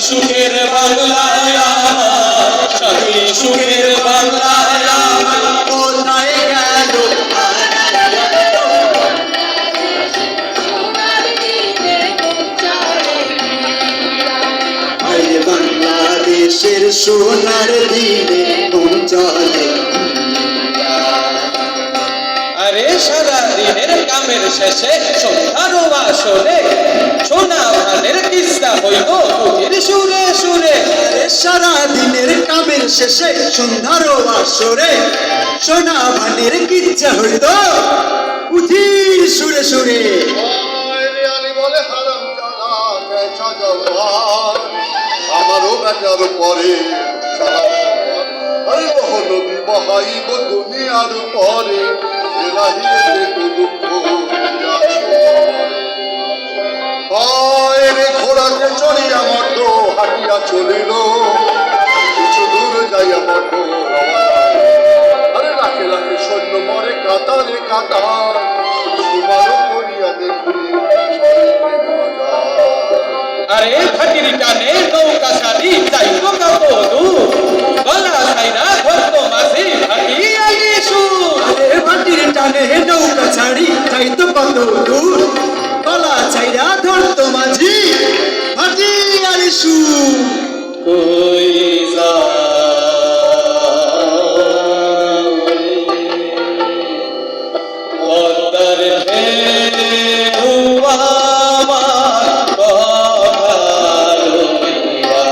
সুখের বাংলায় আমার, শান্তি সুখের বাংলায় আমার, কোথায় গেল আরে বাংলাদেশের সোনার দিনে মন চলে। আরে সারা দিনের কামের শেষে সন্ধ্যার আসরে সোনা ধানের কিস্সা হইল বুঝির সুরে সুরে। সারা দিনের কামের শেষে সন্ধ্যার আসরে সোনা ভানের কিচ্ছা হইত উঠির সুরে সুরে। বলে হারাম জানা কেছা জলওয়ার আমারও বেটার পরে আরে মহানবী বহাইব দুনিয়ার পরে ঘোড়াকে চড়িয়া মঠ হাঁটিয়া চলিল কিছু দূর যাইয়া মঠ আরে লাখে লাখে সৈন্য মরে কাতারে কাতার তোমারও করিয়া দেখি আরে ভাটির টানে নৌকা সারি যাইব কাপদু গলা ছাইরা ধরতো মাঝি ভাটি আলি সুর। আরে ভাটির টানে নৌকা ছাড়ি যাইতো কত দূর গলা ছাইরা ধরতো মাঝি ভাটি আরে সুর। কই যাও পদ্মার ঢেউ আমার কথা লইয়া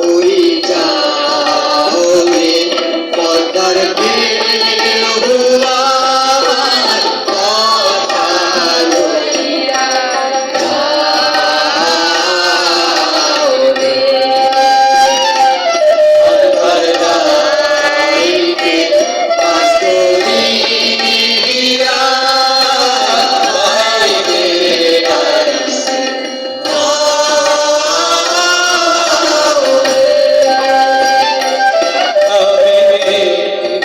ওই যাও রে পদ্মার ঢেউ আমার কথা লইয়া যাও রে। পদ্মার গাইতে পাস্তরিয়া বাইরে আইছে আমি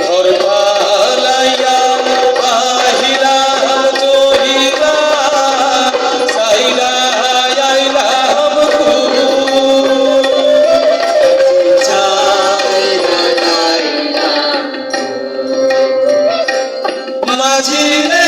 ঘর ভালাইয়া বাহিরা চহিলা সাইলা আইলা হমকু মাঝি রে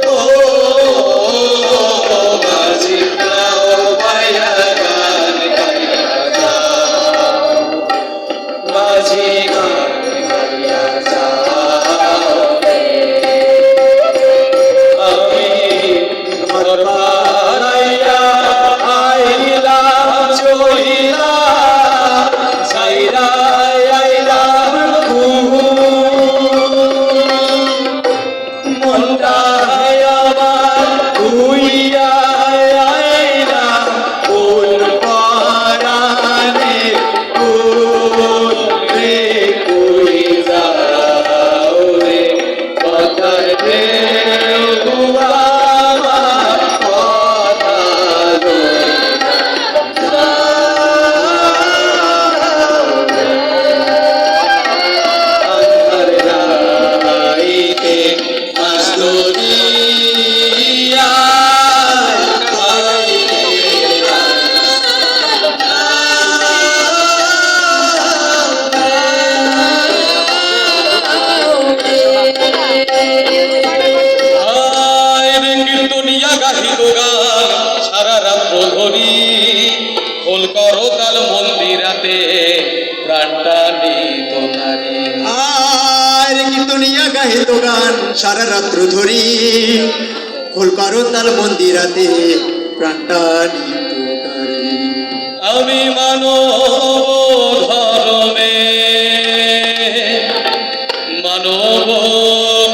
ও মাঝি নাও পাইয়া গান গাইয়া যাও মাঝি গান গাইয়া যাও আমি ঘর ভাড়াইয়া আইলাম চহিলা ছাইরা আইলাম মনটা আমার ধুইয়া আইলাম কোন পরাণে কোন রে কই যাও রে পদ্মার ঢেউ আমার কথা লইয়া আন্ধার রাইতে মাস্তুরিয়া বাইরে আয় রে কীর্তনিয়া গাহিত গান সারা রাত্র ধরি খোল করো তাল মন্দিরাতে প্রাণটা নিত নারী। আর কীর্তনিয়া গাহিত গান সারা রাত্র ধরি খোল করো তাল মন্দিরাতে প্রাণটা নিত কারে। আমি মানব ধর্মে মানব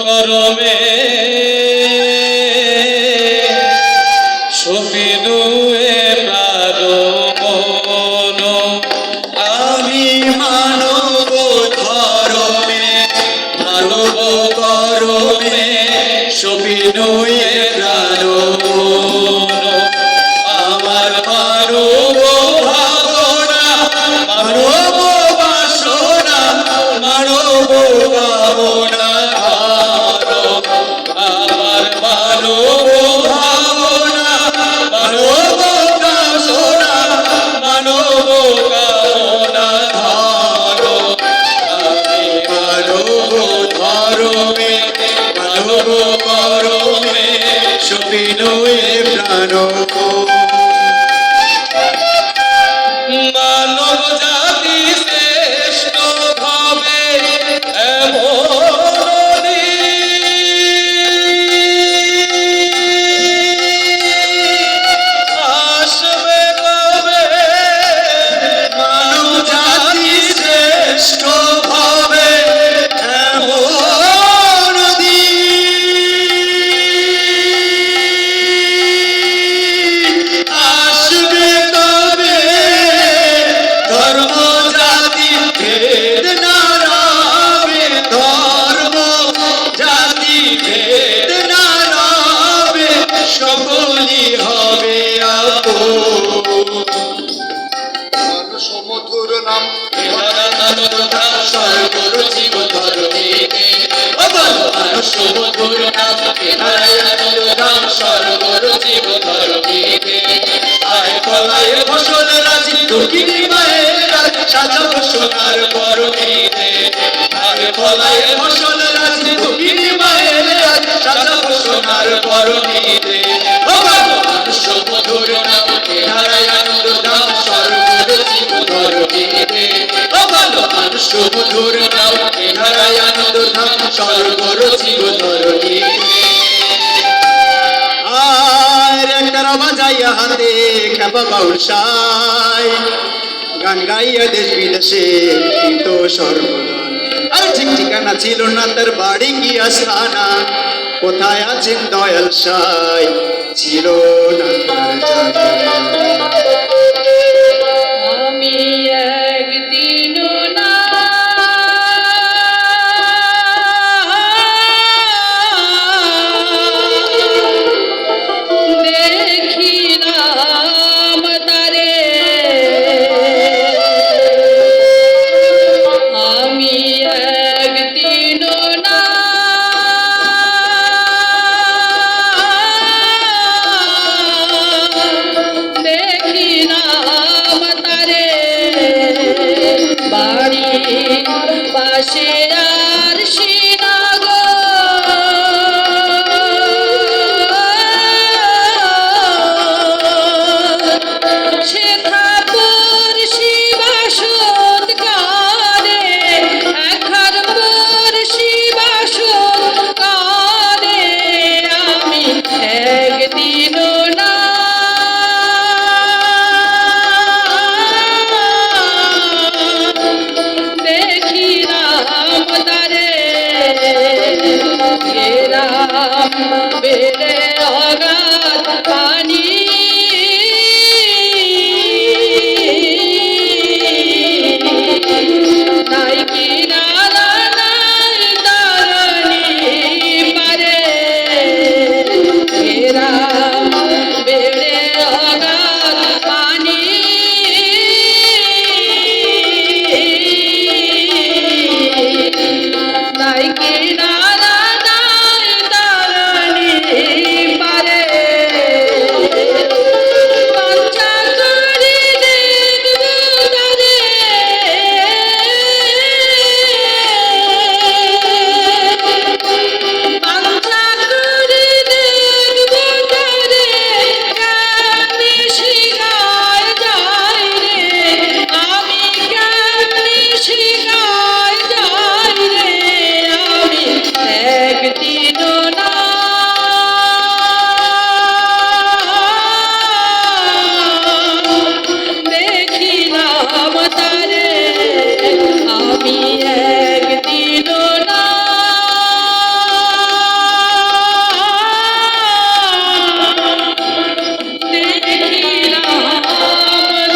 করমে সপিনুয়ে প্রাণ আমি মানব ধর্মে মানব করমে সবিনয়ে প্রাণ আমার মানব ভাবনা মানব কামনা মানব কামনা ধরো আমি মানব ধরমে মানব করমে সবিনয়ে প্রাণ মানব জাতি শ্রেষ্ঠ ভাবে এমন আসবে কবে মানব জাতি শ্রেষ্ঠ ভাবে এমন আসবে কবে ধর্ম জাতি ভেদ না রবে ধর্ম জাতি ভেদ না রবে সকলই হবে মানুষ মধুর নাম ফসল রাজি দুঃখিনী মায়ের সাজাবো সোনার বরণীতে আগে ফলায় ফসল রাজি দুঃখিনী মায়ের সাজাবো সোনার বরণীতে মানুষ মধুর নাম নারায়ণ নাম সর্বরূপী ধরণীতে মানুষ মধুর নাম নারায়ণ নাম সর্বরূপী ধরণীতে আর একটা বাজাইয়া হাতে খেপা বাউসাই গান গাইয়া দেশ বিদেশে কিন্তু সর্বদান আর ঠিক ঠিকানা ছিল না তার বাড়ি কি আস্থানা কোথায় আছেন দয়াল সাই ছিল না তার জানা আমি একদিন না দেখিলাম তারে আমি একদিন না দেখিলাম তারে বাড়ি পাশে আর সিনাগো সেথাপুর শিবাসত কারে এখানপুর শিবাসত কারে আমি একদিন না দেখিলাম তারে গেলাম বেড়ে অগাধ পানি তাই কিনারা নাই তারণী পারে গেলাম বেড়ে অগাধ পানি তাই কিনারা নাই তারণী পারে বাঞ্ছা করে দেখবো তারে বাঞ্ছা করে দেখবো তারে কেমনে শিখায় যায় রে আমি কেমনে শিখায় যায় রে আমি একদিন না দেখিলাম তারে আমি একদিন না দেখিলাম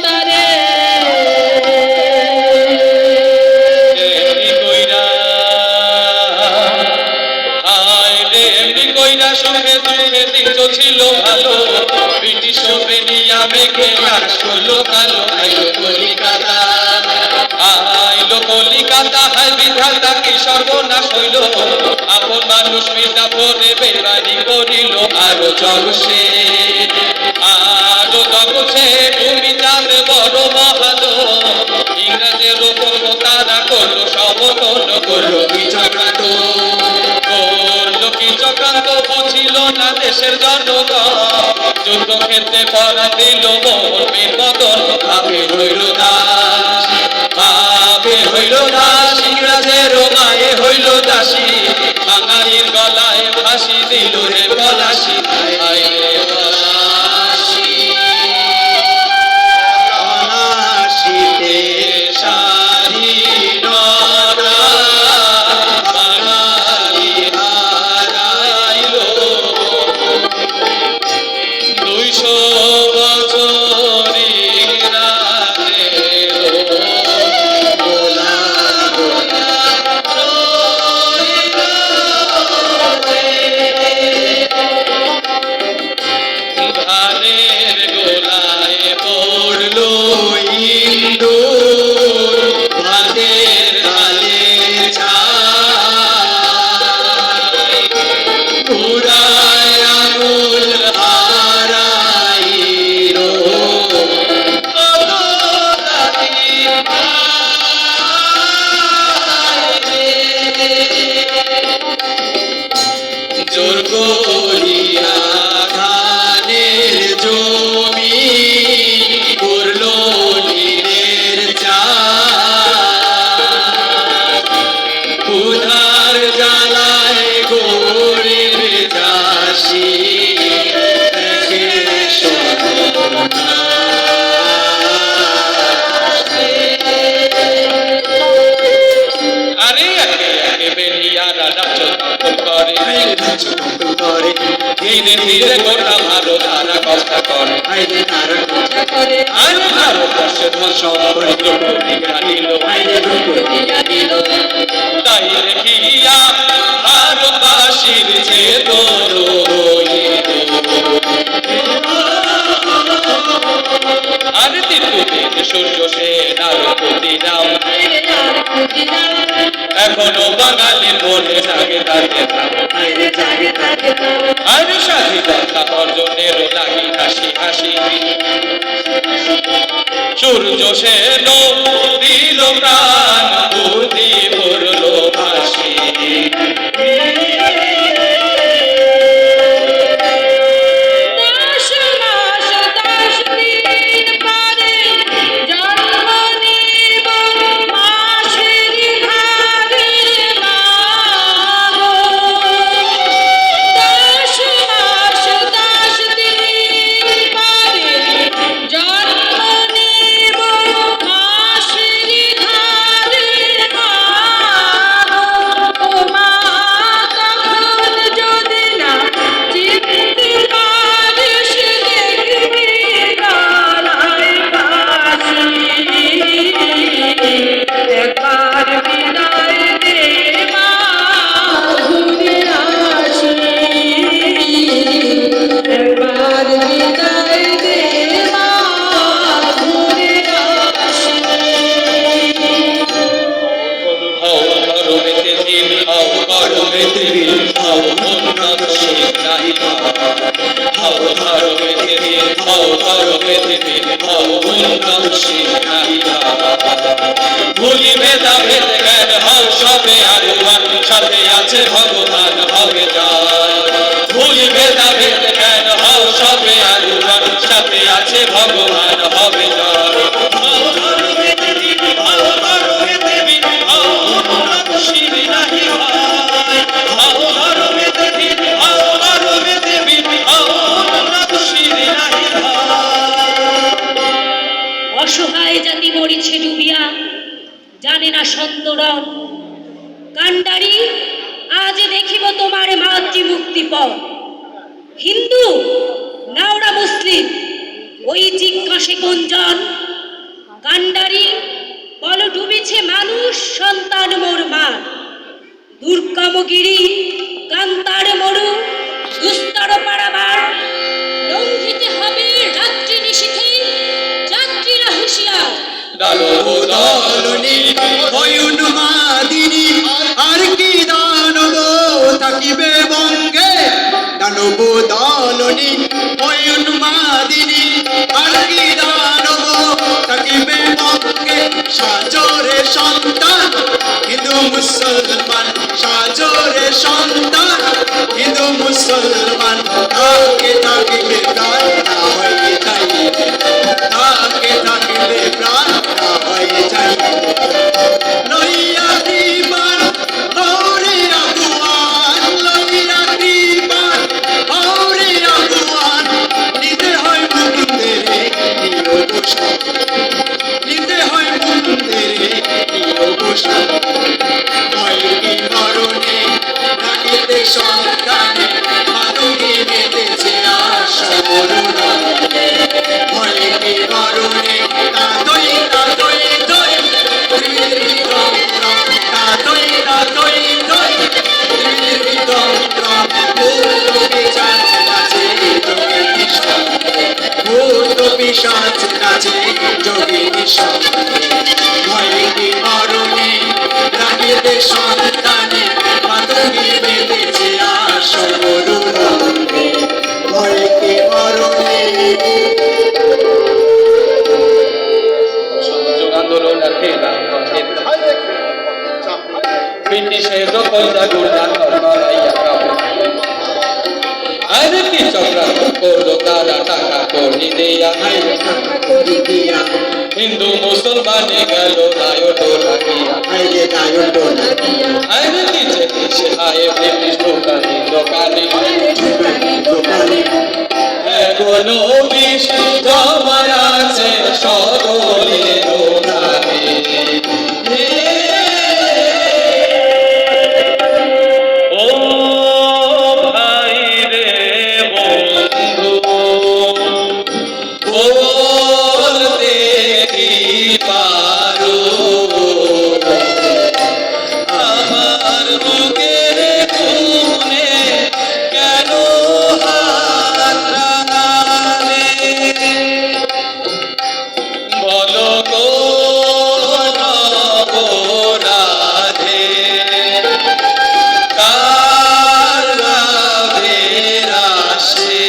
তারে এমনি কইরা হায় রে এমনি কইরা সঙ্গে সঙ্গে দিন ছিল ভালো ব্রিটিশ বেনিয়া মেঘে আসলো কালো আইলো কলিকাতা আইলো কলিকাতা হায় বিধাতা কি সর্বনাশ হইল আপন মানুষ মির্জাপুর ধরে বেকারি করিল আরো জগসে তুমি চাঁদ বড় বাহাদ ইংরেজের ওপর তারা করলো সমতল করলো কি চক্রান্ত করলো কি চক্রান্ত বুঝিল না দেশের জনগণ যুদ্ধক্ষেত্রে পরা দিল মোহনের বদল ভাবে হইল দাস ভাবে হইল দাস ইংরেজের মায়ে হইল দাসী বাঙালির গলায় ফাঁসি দিল রে পলাশি হায় রে পলাশি পলাশিতে স্বাধীনতা বাঙালি হারাইল 200 বছর ইংরাজের ধানের গোলায় পড়লো হিন্দু ভাতের ডালে ছাই পুরায় আঙুল হারাইল জোর করিয়া ধানের জমি করলো নীলের চাই উধার জ্বালায় গরিব চাষি দেখে আরে আগে আগে বেরিয়ারা নাচ করে করে ধীরে ধীরে গোটা ভারত তারা কষ্ট করে আইরে তার কথা করে আর ভারতবর্ষের ধন সম্পদ করিয়া নিল তাই দেখিয়া ভারতবাসীর যে আর তীর্থদিন সূর্য সেনার প্রতিরাম এখনো বাঙালির মনে জাগে তাদের নাম আর স্বাধীনতা অর্জনেরও লাগি হাসি হাসি সূর্য সেন দিল প্রাণ বুদ্ধি ভরল ভাসি ভুলি ভেদা ভেদ জ্ঞান হও সবে আগুয়ান সাথে আছে ভগবান হবে জয় ভুলি ভেদা ভেদ জ্ঞান হও সবে আগুয়ান সাথে আছে ভগবান হবে জয় অসহায় জাতি মরিছে ডুবিয়া জানে না সত্যরণ কান্ডারি আজ দেখিব তোমার মাতৃ মুক্তি পথ হিন্দু নাওরা মুসলিম ওই জিজ্ঞাসে কোনজন কান্ডারি বল ডুবিছে মানুষ সন্তান মোর মা দুর্গমগিরি কান্তার মরু দুস্তর পারাবার লঙ্ঘিতে হবে রাত্রি নিশীথে যাত্রীরা হুঁশিয়ার দানবদলনি হয়ুন মাদিনী আর কি দানব থাকিবে বঙ্গে দানব দলনি ওই উন্মাদিনী আর কি দানব থাকিবে মক্কে সাজরে সন্তান হিন্দু মুসলমান সাজরে সন্তান হিন্দু মুসলমান তাকে থাকিবে প্রাণ না হয়ে যাই তাকে থাকিবে প্রাণ না হয়ে যাই লইয়া দিবান হরে আগুয়ান লইয়া দিবান হরে আগুয়ান নিতে হয় মুকুন্দের নিয়োগ নিতে হয় মুকুন্দের নিয়োগ হয় কি মরণে রাখিতে সন্তানে মানবী মেতেছে আশা মরণ হয় কি মরণে তাতই তাতই তৈ পিশাচ নাচে যোগিনী ভয়ে কি মরণে রাখিতে সন্তানে মাতঙ্গী বেঁধেছে আশা মরুণ ভয়ে কি মরণে সংযোগ আন্দোলন আর কে না ব্রিটিশের কইরা গুড়া করাইয়া কাবু আরে কি চক্রান্ত করলো তারা টাকা করি দেয়া হিন্দু মুসলমানে গেল দায়টো লাগিয়া আরে নিচে নিচে আয়ে ব্রিটিশ দোকানে দোকানে এখনো বিষ জমা আছে সকলে দোকানে ও ভাই রে বন্ধু বলতে কি পারো আমার বুকের খুনে কেন হাত রাঙালে বলো গো নবরাধে কার লাভের আশে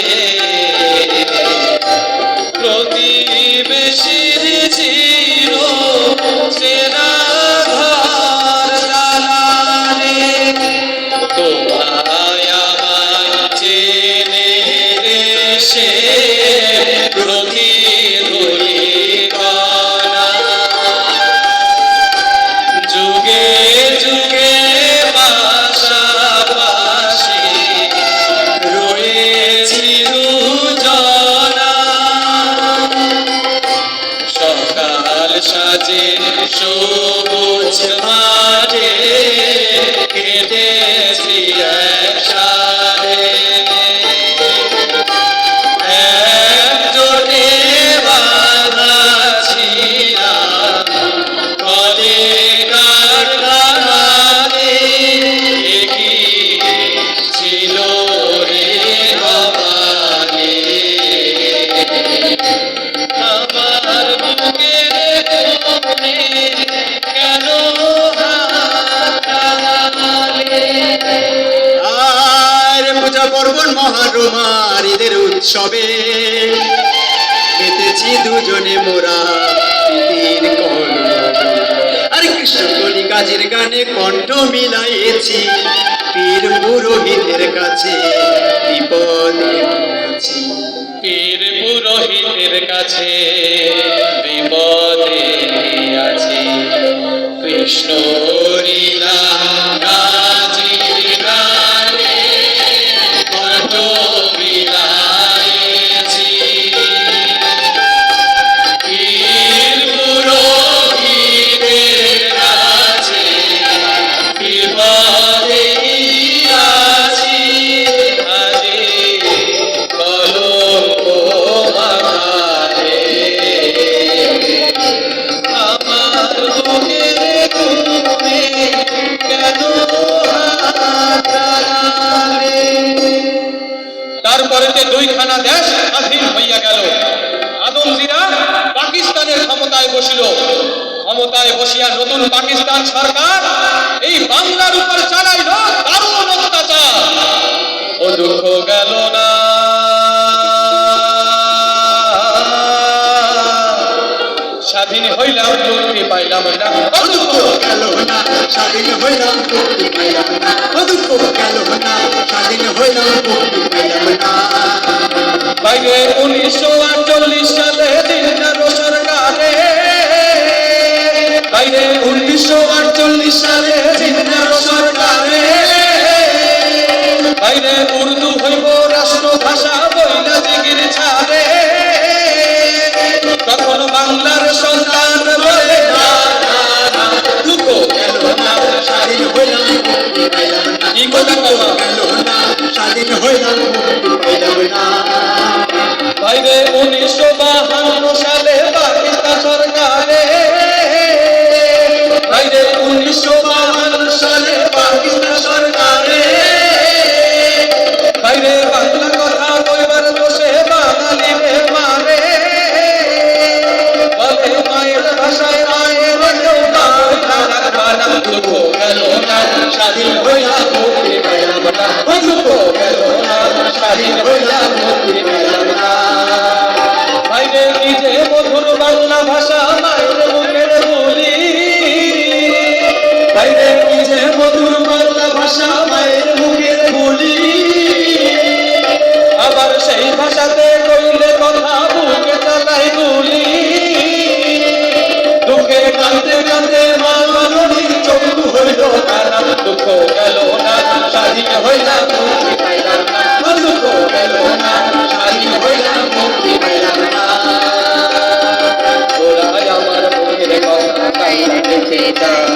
প্রতিবেশীর ছিল সেরা ঘর দালানে তোমায় আমায় চেনে সে প্রতিধূলি কণা যুগে যুগে পাশাপাশি রয়েছি দুজনা সকাল সাজে সবুজ মাঠে কেটেছি একসাথে একজোটে বাঁধা ছিলাম কলে কারখানাতে কি ছিল রে ভবানী আমার বুকের কোণে কেন হাত রাঙালে আর পূজা পর্বণ মহারমার ঈদের উৎসবে পেতেছি দুজনে মোরা প্রীতির কলম আর কৃষ্ণ কলি কাজের গানে কণ্ঠ মিলাইছি পীর পুরোহিতের কাছে বিপদে আছি পীর পুরোহিতের কাছে বিপদে আছি কৃষ্ণ লীলা কাজীর গানে কত বিলাইছি পীর পুরোহিতের কাছে বিপদে আছি আজি কলঙ্ক মাথায় আমার বুকের খুনে কেন হাত রাঙালে তারপরে যে দুইখানা দেশ স্বাধীন হইয়া গেল আদমজিরা পাকিস্তানের ক্ষমতায় বসিল ক্ষমতায় বসিয়া নতুন পাকিস্তান সরকার এই বাংলার উপর চালাইল দারুণ অত্যাচার ও দুঃখ গেল না পাইলাম না ও দুঃখ গেল না স্বাধীন হইলাম মুক্তি পাইলাম না ও দুঃখ গেল না স্বাধীন হইলাম মুক্তি পাইলাম না বাইরে 1948 সালে দিনদার সরকারে বাইরে 1948 সালে দিনদার সরকারে বাইরে উর্দু হইব রাষ্ট্র ভাষা বইলা জিগির ছাড়ে তখন বাংলার সন্তান বলে না দুঃখ গেল না স্বাধীন হইলাম মুক্তি পাইলাম না কি কথা কওয়া গেল না স্বাধীন হইলাম মুক্তি পাইলাম না বাইরে 1952 সালে পাকিস্তান সরকারে বাইরে 1952 সালে পাকিস্তান সরকারে বাইরে বাংলা কথা কইবার দোষে বাঙালি মারে বলে মায়ের ভাষায় মায়ের কেউ বাংলা দুঃখ গেল না স্বাধীন হইলাম মুক্তি পাইলাম না দুঃখ গেল না স্বাধীন হইলাম মুক্তি পাইলাম না বাইরে নিজে মধুর বাংলা ভাষা মায়ের মুখের বলি বাইরে নিজে মধুর বাংলা ভাষা মায়ের মুখের বলি আবার সেই ভাষাতে কইলে কথা বুকে চালাই গুলি দুঃখে কাঁদতে কাঁদতে মা জননীর চক্ষু হইল কানা দুঃখ গেল না স্বাধীন হইলাম মুক্তি পাইলাম না দুঃখ গেল না স্বাধীন হইলাম মুক্তি পাইলাম না ওরাই আমার মনের কথা কাইরা দেখে যায়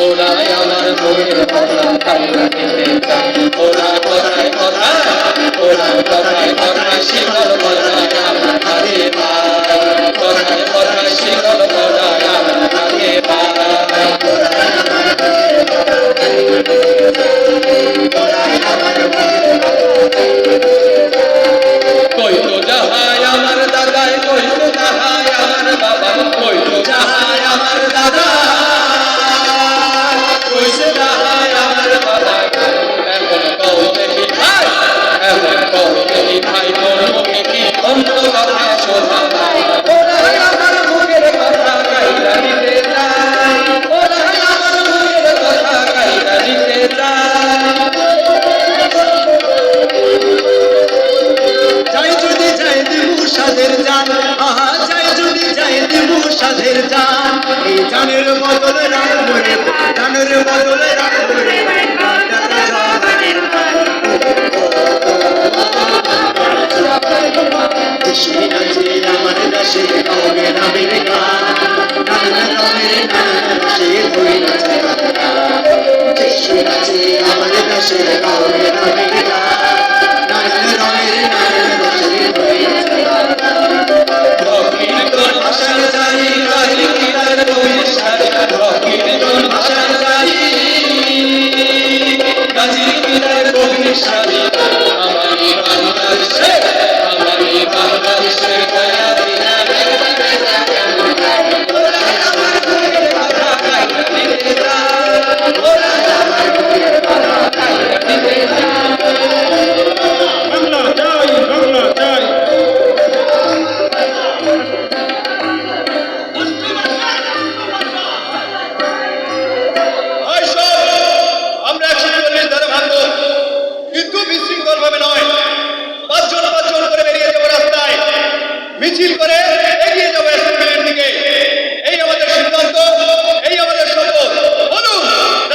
ওরাই আমার মনের কথা কাইরা দেখে যায় ওরা কথায় কথায় ওরা কথায় কথায় শিকল বজায় আমার ঘরে পায় কথায় কথায় শিকল বজায় আমার ঘরে পায় কই তো যাহাই আমার দাদাই কই তো যাহাই আমার বাবা কই তো যাহাই আমার দাদা কই সে যাহাই আমার বাবা এখন কও দেখি ভাই এখন কও দেখি ভাই তোর মুখে কি অন্য কথা শোভা ওরাই আমার মুখের কথা কাইরা দিতে চায় ওরাই আমার মুখের কথা কাইরা দিতে চায় যাই যদি যাই দেবু সাধের জান আহা যাই যদি যাই দেবু সাধের জান এই জানের বদলে রান করে জানের বদলে রান করে দেশে আছে আমার দেশে কবে নামের গান নানান রঙের নানান রসে হইয়াছে দেশে আছে আমার দেশে কবে নামের গান নানান রঙের নানান রসে হইয়াছে রকির কোন ভাষার জানি কাহিল কিতার বইয়ের সাথে রকির কোন ভাষার জানি কাজির কিতার বইয়ের সাথে আমারই বাংলাদেশে আমারই বাংলাদেশে গয়া দিনা ওরা আমার মুখের কথা কাইরা দিতে চায় ওরা আমার মুখের কথা কাইরা দিতে চায় বাংলা চাই বাংলা চাই আমরা একসাথে নির্ধারণ ভাঙবো কিন্তু বিশৃঙ্খল ভাবে নয় পাঁচজন করে বেরিয়ে যাবো রাস্তায় মিছিল করে এগিয়ে যাবো অ্যাসেম্বলির দিকে এই আমাদের সিদ্ধান্ত এই আমাদের শপথ বলুন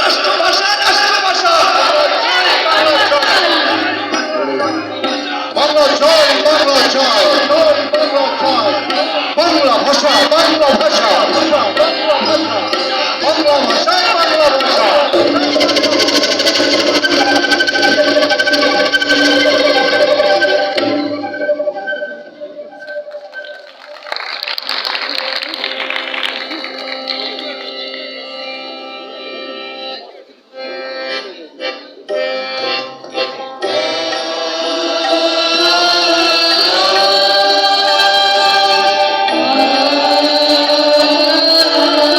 রাষ্ট্রভাষা রাষ্ট্রভাষা বাংলা জয় বাংলা জয় বাংলা ভাষা বাংলা ভাষা বাংলা ভাষায় বাংলা ভাষা আ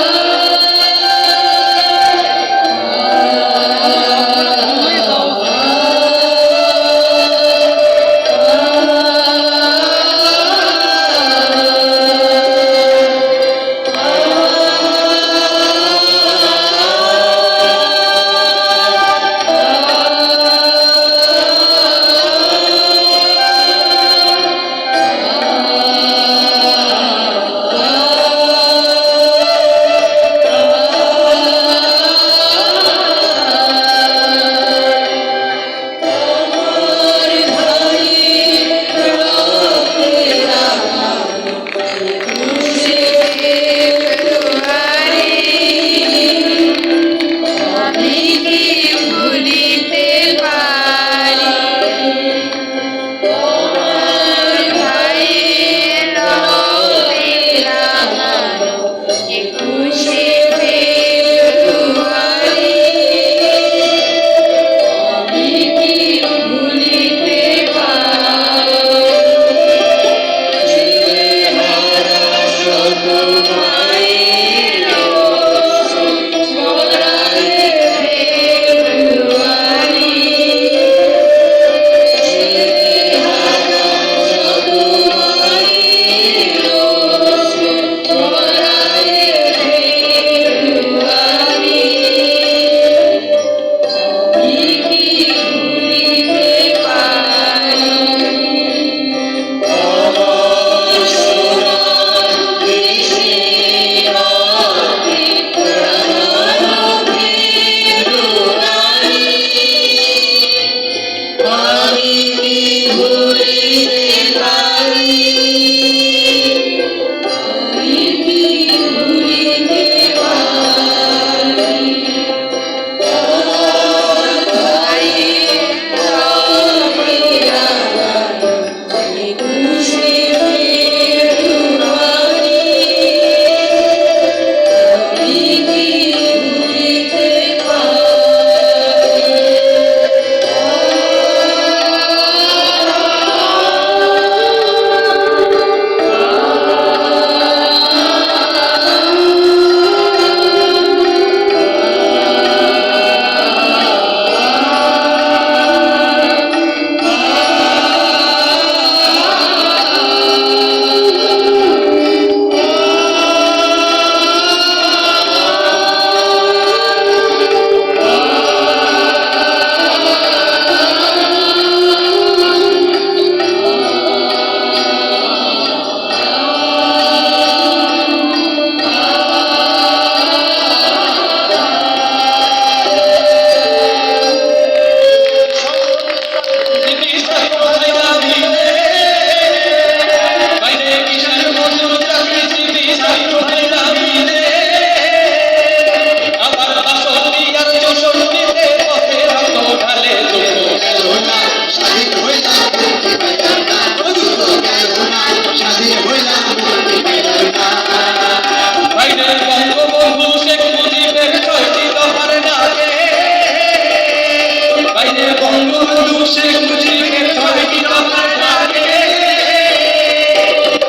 বঙ্গবন্ধু শেখ মুজিবের ছয়টি দফার ডাকে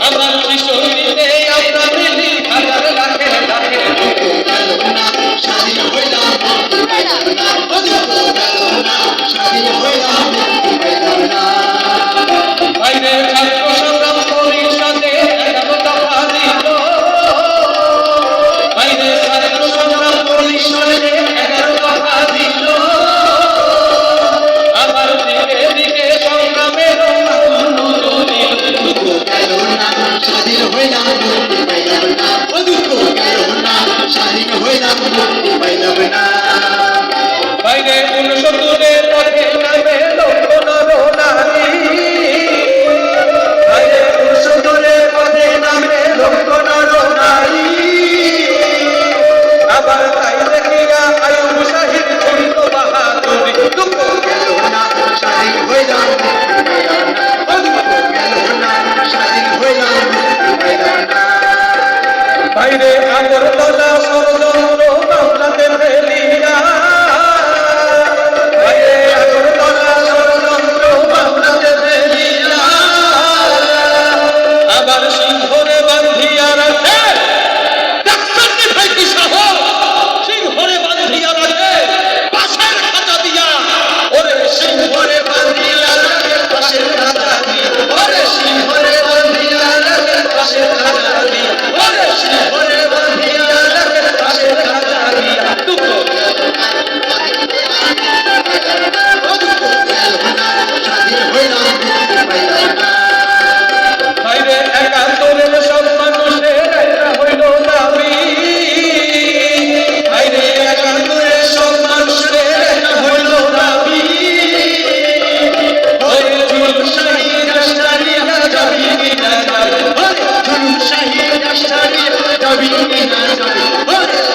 আমার কিশোরীতে আমরা মিলি হাজার লাখের ডাকে স্বাধীন হইলাম স্বাধীন হইলাম বাইরে ছাত্র সংগ্রাম পরিষদে 11 দফা দিল বাইরে ছাত্র সংগ্রাম পরিষদে 11 দফা দিল আবার দিকে দিকে সংগ্রামের স্বাধীন হইলাম দুঃখ গেল না স্বাধীন হইলাম পাইলাম না বাইরে 69 পথে নামে লক্ষ নরনারী বাইরে 69 পথে নামে লক্ষ নরনারী আবার তাই দেখিয়া আয়ুব শাহিদ করিল বাহাদুরি দুঃখ গেল না স্বাধীন হইলাম দুঃখ গেল না স্বাধীন হইলাম পাইলাম না বাইরে আগরতলা ষড়যন্ত্র বাংলাতে ফেলিয়া বাইরে আগরতলা ষড়যন্ত্র বাংলাতে ফেলিয়া আবার সিংহরে বান্ধিয়া রাখে ডাক্তারনি ভাই কি সাহস সিংহরে বান্ধিয়া রাখে পাশের খাঁচা দিয়া ওরে সিংহরে বান্ধিয়া রাখে পাশের খাঁচা দিয়া ওরে সিংহরে বান্ধিয়া রাখে পাশের খাঁচা দিয়া ওরে সিংহরে বান্ধিয়া রাখে পাশের খাঁচা দিয়া দুঃখ স্বাধীন হইলাম পাইলাম না বাইরে একাত্তরের সব মানুষের একটা হইল দাবি বাইরে একাত্তরের সব মানুষের একটা হইল দাবি ওই জুলুম শাহী রাষ্ট্রারিয়া যাবি কিনা যাবি জুলুম শাহী রাষ্ট্রারিয়া যাবি কিনা যাবি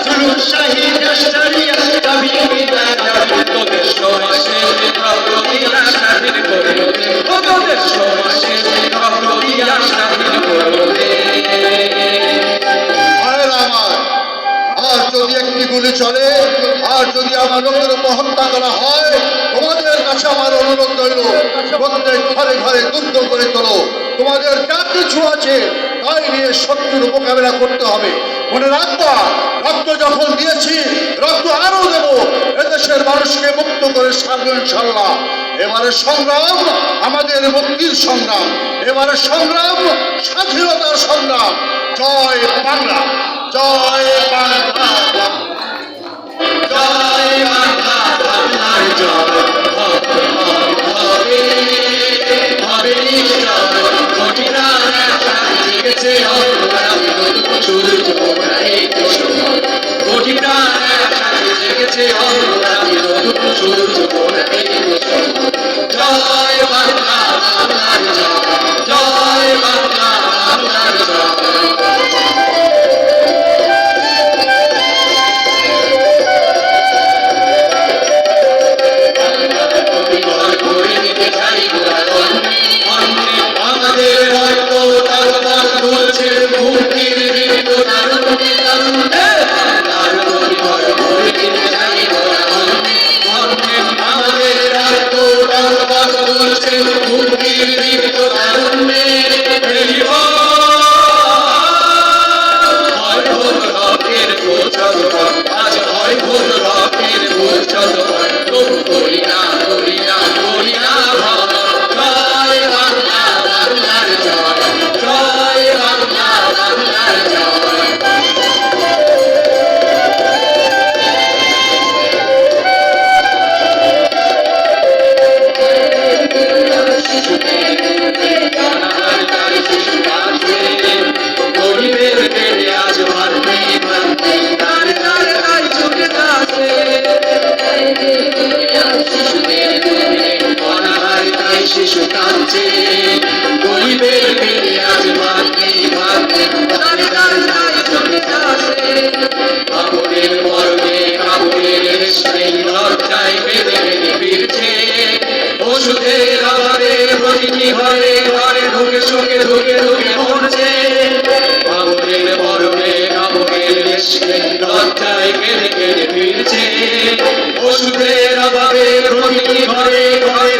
জুলুম শাহী রাষ্ট্রারিয়া যাবি কিনা যাবি তোদের সমাজের প্রক্রিয়া স্বাধীন করে তোদের সমাজের প্রক্রিয়া স্বাধীন করে ভাইয়েরা আমার, আর যদি একটি গুলি চলে আর যদি আমার লোকের উপর হত্যা করা হয় তোমাদের কাছে আমার অনুরোধ রইল প্রত্যেক ঘরে ঘরে দুর্গ করে তোলো তোমাদের যা কিছু আছে তাই নিয়ে শত্রুর মোকাবেলা করতে হবে মনে রাখবা রক্ত যখন দিয়েছি রক্ত আরো দেব এদেশের মানুষকে মুক্ত করে ছাড়বো ইনশাল্লাহ এবারে সংগ্রাম আমাদের মুক্তির সংগ্রাম এবারে সংগ্রাম স্বাধীনতার সংগ্রাম জয় বাংলা জয় বাংলা জয় বাংলা বাংলার জয় হবে হবে হবে নিশ্চয় ঘটিরা গেছে শুরু ঘটিরা গেছে শুরু জয় বাংলা বাংলার জয় জয় বাংলা বাংলার জয় আমাদের রক্ত তারপর চলছে মুক্তির বৃত্ত তারুণ্যে তারুণ্যে আমাদের রক্ত তারপর চলছে মুক্তির বৃত্ত তারুণ্যে হয় ভোর রকের গোচর আজ হয় ভোর রকের গোচর তবু করি না করি না করি না জয় বাংলা বাংলার জয় জয় বাংলা বাংলার জয় গরিবের পেটে আজ ভারতে ভারতে তার তার তাই ছুটে আসে অনাহার তাই শিশু কাঁদছে গরিবের পেটে আজ ভারতে ভারতে তার তার তাই ছুটে আসে কাপড়ের মর্মে কাপড়ের রেশমে লজ্জায় বেঁধে বেঁধে ফিরছে ওষুধের অভাবে প্রতিটি ঘরে ঘরে ঢুকে শুকে ঢুকে ঢুকে মরছে কাপড়ের মর্মে কাপড়ের রেশমে লজ্জায় কেঁদে কেঁদে ফিরছে ওষুধের অভাবে প্রতিটি ঘরে ঘরে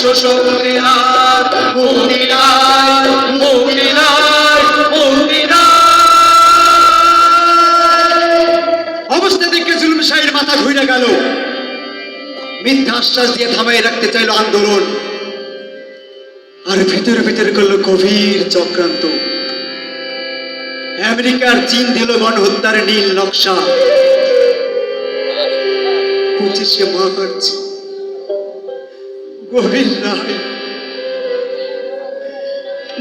শোষকদের আর মুক্তি নাই, মুক্তি নাই, মুক্তি নাই। অবস্থা দেখে জুলুম শাহীর মাথা ঘুরে গেল। মিথ্যা আশ্বাস দিয়ে থামাই রাখতে চাইল আন্দোলন, আর ভিতরে ভিতরে করলো গভীর চক্রান্ত। আমেরিকার চীন দিল গণহত্যার নীল নকশা। 25শে মার্চ গভীর রায়,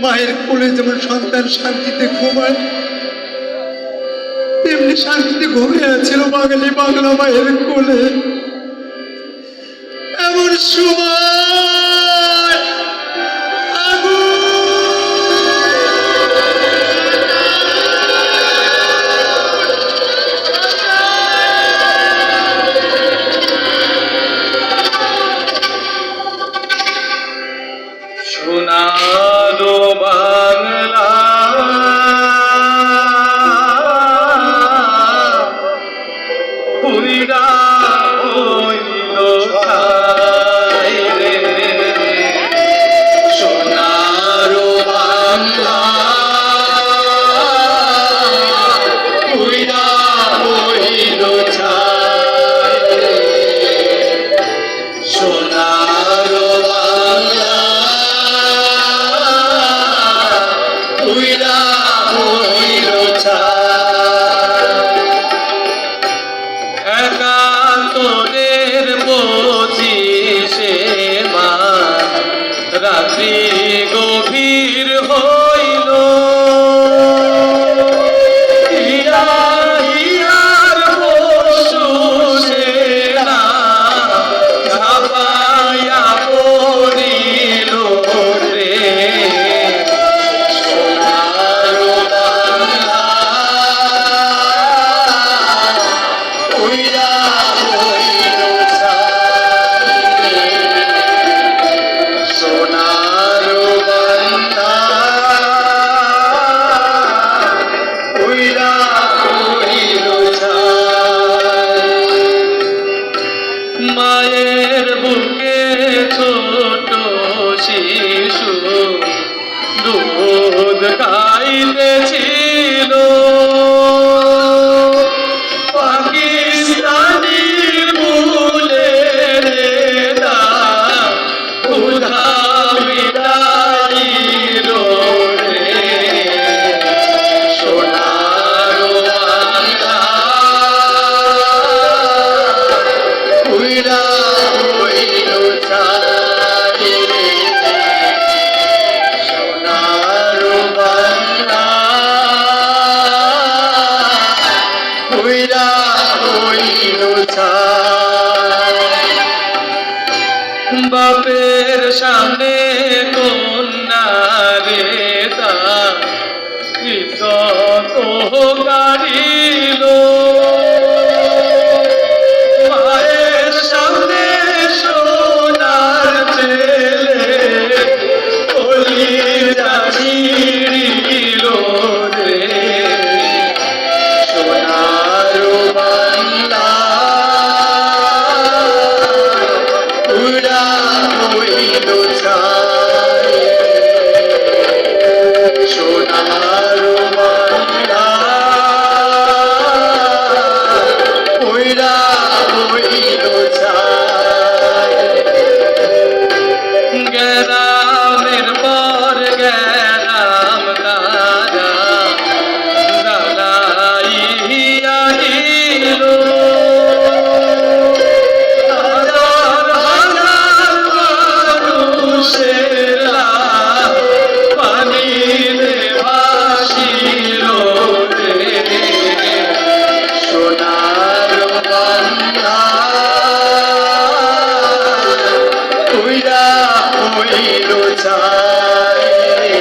মায়ের কোলে যেমন সন্তান শান্তিতে ঘুমায়, তেমনি শান্তিতে ঘুমিয়ে আছিল বাঙালি বাংলা মায়ের কোলে। এমন সময় আগুন সোনারো বাংলা পুরিরা হইল ছাই রে। সোনারো বাংলা পুরিরা হইল ছাই রে। সোনারো বাংলা পুরিরা হইল ছাই। একাত্তরের 25শে মার্চ রাত্রি গভীর হইল, হিয়া হিয়ার পশু সেনা ঝাঁপাইয়া পড়িল রে। সোনারো বাংলা পুরিরা হইল ছাই রে। সোনারো বাংলা পুরিরা হইল ছাই। মায়ের বুকে ছোট শিশু দুধ খাইতেছিল, পাকিস্তানি বুলের দাম ক্ষুধা মিটাইল রে। সোনারো বাংলা পুরিরা হইল ছাই রে। সোনারো বাংলা পুরিরা হইল ছাই। বাপের সামনে কন্যা রে তা ইজ্জত গাড়িল, মায়ের সামনে সোনার ছেলে কলিজা ছিঁড়িল রে। সোনারো বাংলা পুরিরা হইল ছাই। সোনারো বাংলা পুরিরা হইল ছাই। গ্রামের পর গ্রাম তারা জ্বালাইয়া দিল, হাজার হাজার মানুষের লাশ পানিতে ভাসিল রে। সোনারো বাংলা পুরিরা হইল ছাই রে।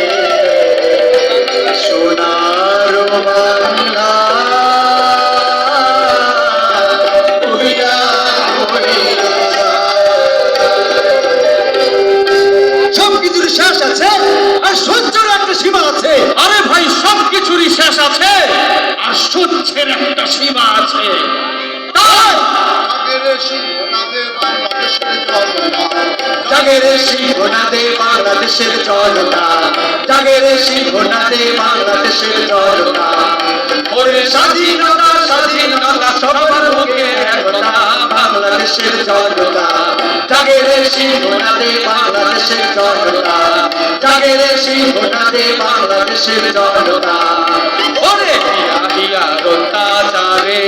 সোনারো বাংলা পুরিরা হইল ছাই। সবকিছুর শেষ আছে, আর সহ্যের একটা সীমা আছে। আরে ভাই, সবকিছুরই শেষ আছে, আর সহ্যের একটা সীমা আছে। তাই আগের সিংহনাদে বাংলাদেশের জন্ম, জাগে রে সিংহনাদে বাংলাদেশের জনতা, জাগে রে সিংহনাদে বাংলাদেশের জনতা। ওরে স্বাধীনতা স্বাধীনতা সবার মুখে একতা, বাংলাদেশের জনতা, জাগে রে সিংহনাদে বাংলাদেশের জনতা, জাগে রে সিংহনাদে বাংলাদেশের জনতা। ওরে হিয়া হিয়া অত্যাচারে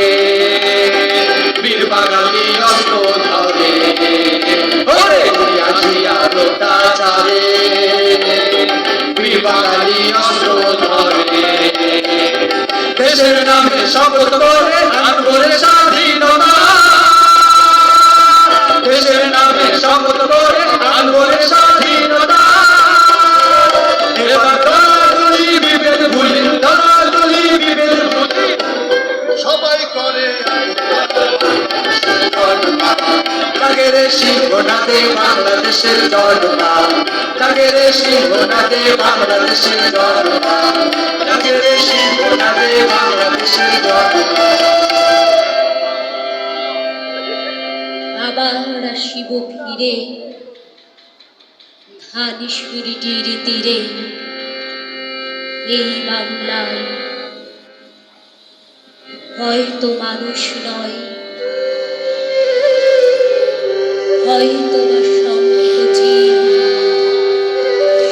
বীর বাঙালি অস্ত্র ধরে, ওরে হিয়া হিয়া অত্যাচারে বীর বাঙালি অস্ত্র ধরে। দেশের নামে শপথ করে দান করে স্বাধীনতা, দেশের নামে শপথ করে দান করে স্বাধীনতা। এবার দলাদলি বিভেদ ভুলি, দলাদলি বিভেদ ভুলি, সবাই করে জাগে রে সিংহনাদে বাংলাদেশের জনতা, জাগে রে সিংহনাদে বাংলাদেশের জনতা, জাগে রে সিংহনাদে বাংলাদেশের জনতা। আবার আসিব ফিরে ধানেশ্বরীটির তীরে, এই বাংলায় হয়তো মানুষ নয়, হয়তো বা সংকোচিত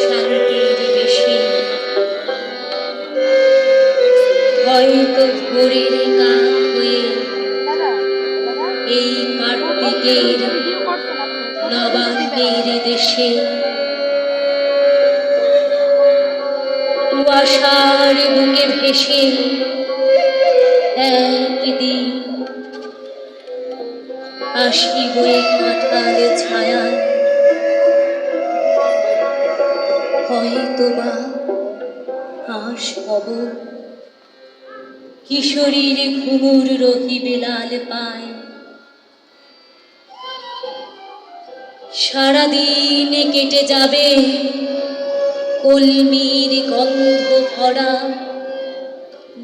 শান্তির বেশি, হয়তো ভোরের কাক হয়ে এই কার্তিকের নবান্নের দেশে কুয়াশার বুকে ভেসে একদিন আসিব এই কাঁঠাল ছায়া, হয়তো বা হাস হব কিশোরীর ঘুমুর রহিবে লাল পায়। সারাদিন কেটে যাবে কলমির গন্ধ ভরা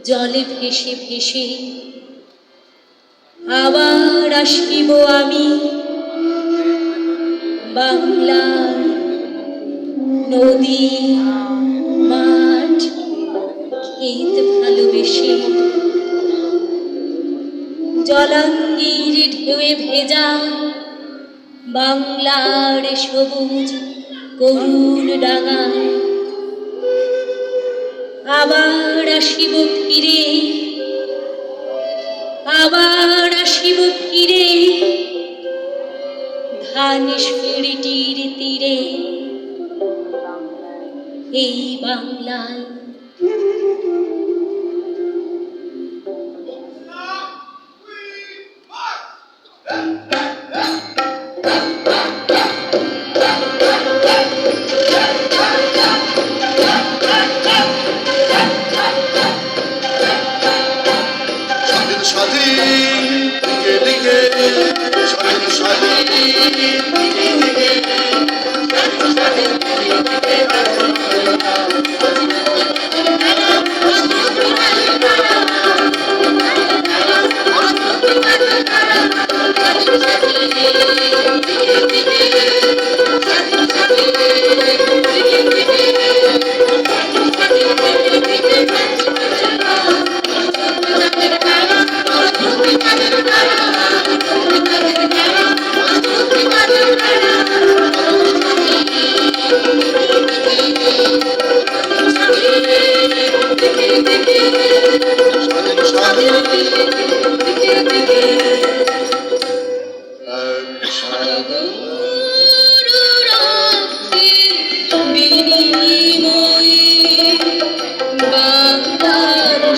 জলে ভেসে ভেসে, আবার আসিব আমি বাংলার নদী মাঠ ক্ষেত ভালোবেসে। জলাঙ্গির ঢেউয়ে ভেজা বাংলার সবুজ করুণ ডাঙায়, আবার আসিব ফিরে, আবার আসিব ফিরে ধানেশ্বরীটির তীরে, এই বাংলায়। স্বাধীন দিকে দিকে, স্বাধীন স্বাধীন দিকে দিকে,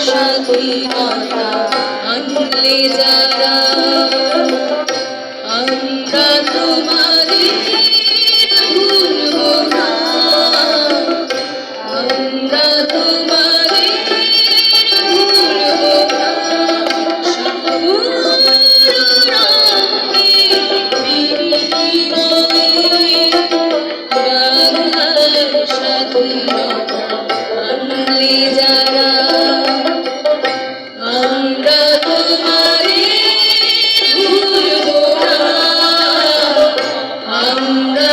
স্বাধীনতা আনলে যারা, আমরা তোমাদের ভুলব না, আমরা তোমাদের ভুলব না। বাংলার স্বাধীনতা আনলে যারা, আমরা তোমাদের ভুলব না, আমরা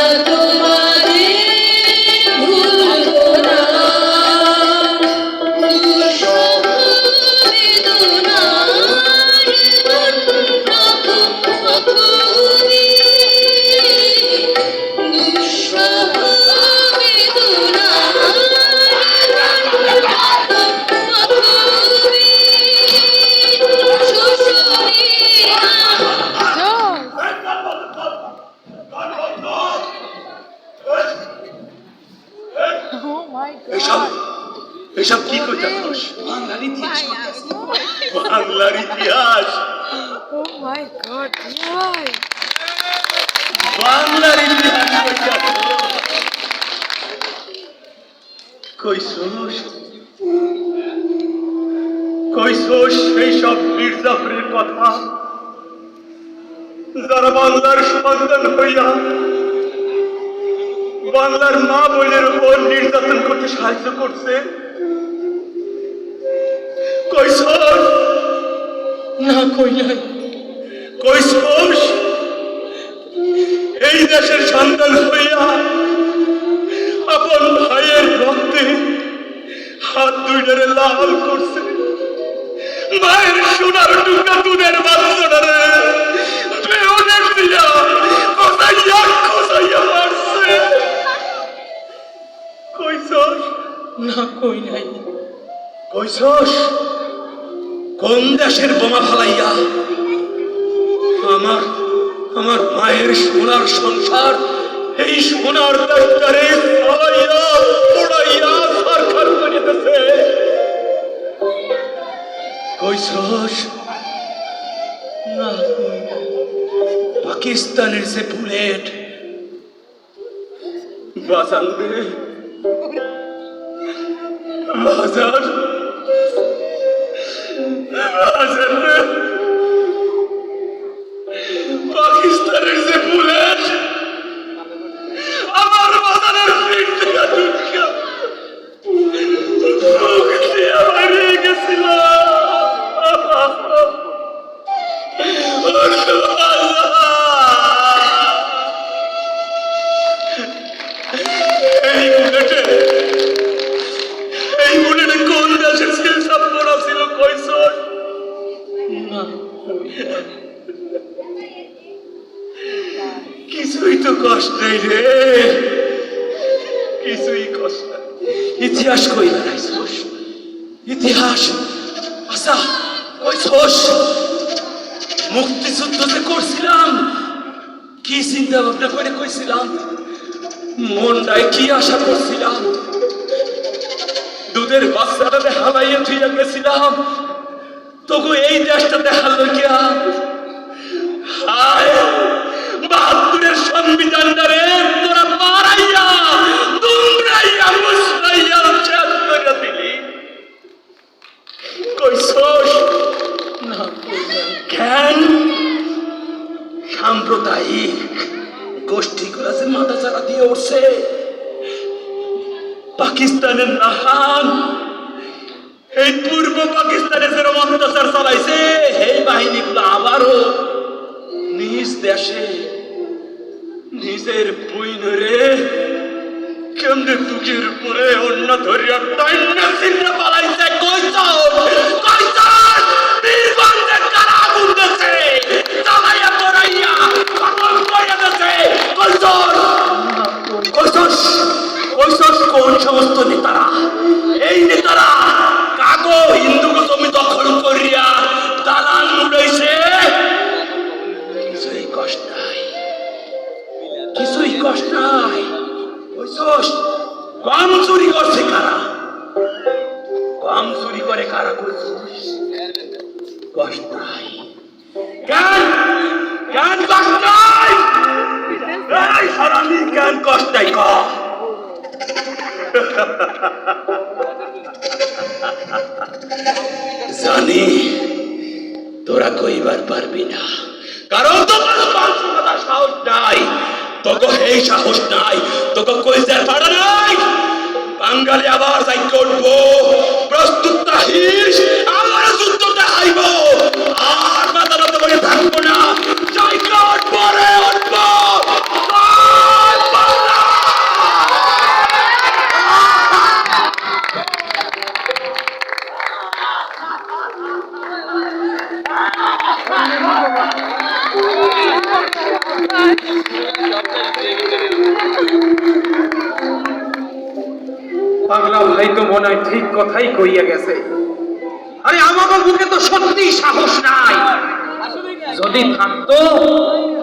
বাংলার ইতিহাস, Oh my God, why? বাংলার ইতিহাস কইছস কইছস সেই সব মির্জাফরের কথা যারা বাংলার সন্তান হইয়া বাংলার মা বোনের উপর নির্যাতন করতে সাহায্য করছে। কইছস না কই নাই। কইছস এই দেশের সন্তান হইয়া আপন ভাইয়ের রক্তে হাত দুইটারে লাল করছে, মায়ের সোনার টুকরা দুধের বাচ্চাটারে বেউনের দিয়া খোসাইয়া খোসাইয়া মারছে। কইছস না কই নাই। কইছস কোন দেশের বোমা ফালাইয়া আমার আমার মায়ের সোনার সংসার এই সোনার দেশটারে ফালাইয়া পোড়াইয়া সরকার করে দিতেছে। কইছস না কই নাই। পাকিস্তানের যে বুলেট বাজান রে বাজার বাজার রে, পাকিস্তানের যে বুলেট আমার বাজারের পিঠ থেকে ঢুকিয়া মুখ দিয়া বেরিয়ে গেছিল। এই বুলেটে কোন দেশের সিলসাপ পড়া ছিল কইছস? না কই নাই। কিছুই তো কষ্ট নেই রে, কিছুই কষ্ট নাই। ইতিহাস কই বেড়াইছস? ইতিহাস আচ্ছা কইছস মুক্তিযুদ্ধ যে করছিলাম কি চিন্তা ভাবনা করে কইছিলাম, মনটায় কি আশা করছিলাম, দুধের বাচ্চাটাতে হালাইয়ে থুইয়া গেছিলাম, তবু এই দেশটাতে হারলো কিয়া। হায় ৭২-এর সংবিধানটারে তোরা মারাইয়া দুমড়াইয়া মুছড়াইয়া শেষ করে দিলি। কইছস না কই নাই। কেন সাম্প্রদায়িক গোষ্ঠীগুলা যে মাথা চারা দিয়ে উঠছে, পাকিস্তানের নাহান এই পূর্ব পাকিস্তানে যেরকম অত্যাচার চালাইছে এই বাহিনীগুলো আবারও নিজ দেশে নিজের বইনরে কেমনে দুঃখের উপরে অন্য ধরিয়া টাইনা চিন্তা পালাইছে। বীরগঞ্জে কারা আগুন দিছে, জ্বালাইয়া পোড়াইয়া পাগল কইরা দিছে। কইছস কোন সমস্ত নেতারা, এই নেতারা কাগো হিন্দুকে জমি দখল করিয়া দালান উড়াইছে। কিছুই কষ্ট নাই, কিছুই কষ্ট নাই। কইছস কম চুরি করছে কারা, কম চুরি করে কারা কইছস? কষ্ট নাই। কেন কেন কষ্ট নাই? এই হারামি কেন কষ্ট নাই ক? জানি তোরা কইবার পারবি না, কারণ তোর মানসিকতা সাহস নাই, তোকে এই সাহস নাই, তোকে কইজার পাড়া নাই। বাঙালি আবার যাইকে উঠবো, প্রস্তুত থাকিস, আমার যুদ্ধটা আইব, আর মাথা নত করে থাকবো না, যাইকে উঠবো রে উঠবো। পাগলা ভাই তো মনে হয় ঠিক কথাই কইয়া গেছে। আরে আমার বুকে তো সত্যি সাহস নাই। যদি থাকতো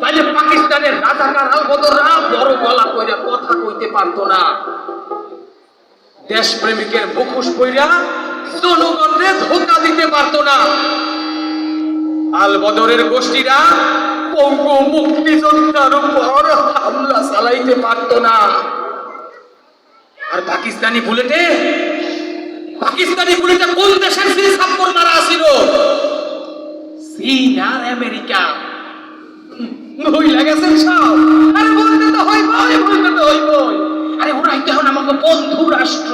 তাহলে পাকিস্তানের রাজাকার আলবদররা বড় গলা কইরা কথা কইতে পারতো না। দেশপ্রেমিকের মুখোশ পইরা জনগণকে ধোঁকা দিতে পারতো না। আল বদরের গোষ্ঠীরা পঙ্গ মুক্তিযোদ্ধার উপর হামলা চালাইতে পারত না। আর পাকিস্তানি বুলেটে কোন দেশের ছাপ্পর মারা আসিল? চীন আর আমেরিকা। গেছেন সব। আরে বলতে তো হইবই। আরে ওরাই তো এখন আমাকে বন্ধু রাষ্ট্র,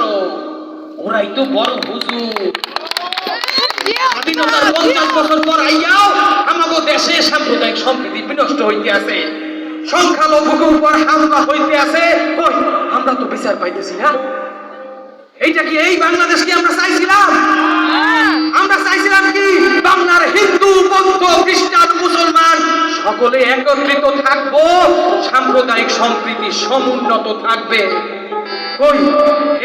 ওরাই তো বড় হুজুর। স্বাধীনতার 50 বছর পর আইয়াও আমাদের দেশে সাম্প্রদায়িক সম্প্রীতি বিনষ্ট হইতে আছে, সংখ্যালঘুর উপর হামলা হইতে আছে। কই আমরা তো বিচার পাইতেছি না। এইটা কি এই বাংলাদেশ কি আমরা চাইছিলাম? আমরা চাইছিলাম কি বাংলার হিন্দু, বৌদ্ধ, খ্রিস্টান, মুসলমান সকলে একত্রিত থাকবো, সাম্প্রদায়িক সম্প্রীতি সমুন্নত থাকবে। কই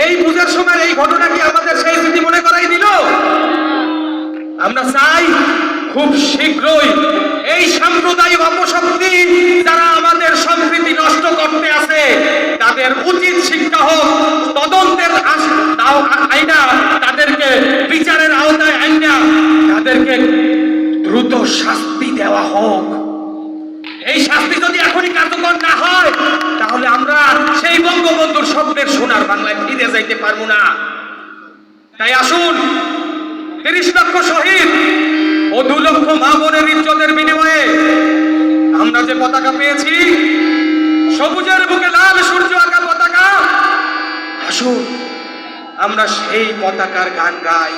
এই পূজার সময় এই ঘটনা কি আমাদের সেই স্মৃতি মনে করাই দিল? আমরা চাই খুব শীঘ্রই এই সাম্প্রদায়িক অপশক্তি যারা আমাদের সম্প্রীতি নষ্ট করতে আছে তাদের উচিত শিক্ষা হোক, তদন্তের আইনা তাদেরকে বিচারের আওতায় আইনা তাদেরকে দ্রুত শাস্তি দেওয়া হোক। এই শাস্তি যদি এখনই কার্যকর না হয় তাহলে আমরা সেই বঙ্গবন্ধুর স্বপ্নের সোনার বাংলায় ফিরে যাইতে পারবো না। তাই আসুন 30 লক্ষ শহীদ ও 2 লক্ষ মা বোনের ইজ্জতের বিনিময়ে আমরা যে পতাকা পেয়েছি, সবুজের বুকে লাল সূর্য আঁকা পতাকা, আসুন আমরা সেই পতাকার গান গাই।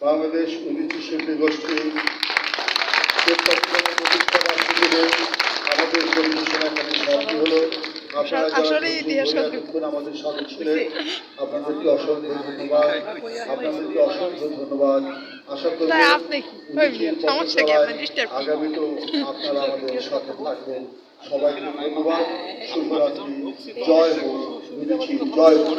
বাংলাদেশ 19 শিল্পী গোষ্ঠী আমাদের পরিবেশনা এখানে সমাপ্তি হলো। আপনারা আমাদের সাথে ছিলেন, আপনাদেরকে অসংখ্য ধন্যবাদ। আশা করি আগামীতেও আপনারা আমাদের সাথে থাকবেন। সবাইকে ধন্যবাদ। শুভরাত্রি। জয় হোক। জয় হোক।